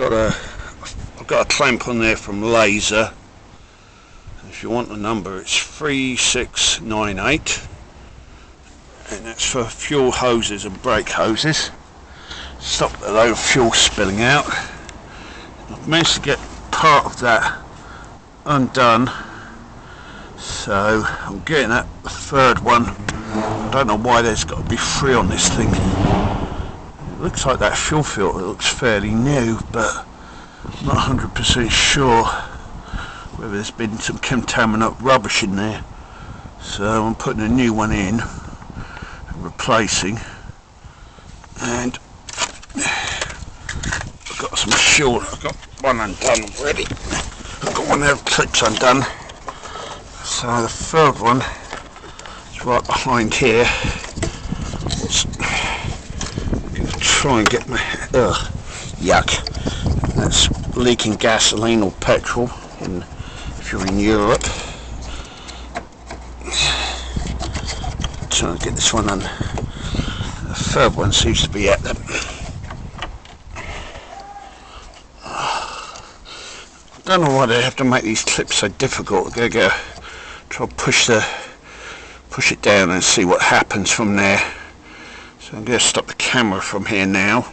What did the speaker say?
I've got a clamp on there from Laser. If you want the number, it's 3698, and that's for fuel hoses and brake hoses. Stop the load of fuel spilling out. I've managed to get part of that undone, so I'm getting that third one. I don't know why there's got to be 3 on this thing. It looks like that fuel filter looks fairly new, but I'm not 100% sure whether there's been some contaminant rubbish in there. So I'm putting a new one in, replacing, and I've got some short. I've got one undone already. I've got one of the clips undone. So the third one is right behind here. I'm going to try and get my yuck. That's leaking gasoline or petrol if you're in Europe. Trying to get this one on. The third one seems to be at them. I don't know why they have to make these clips so difficult. I'm going to go try to push it down and see what happens from there. So I'm going to stop the camera from here now.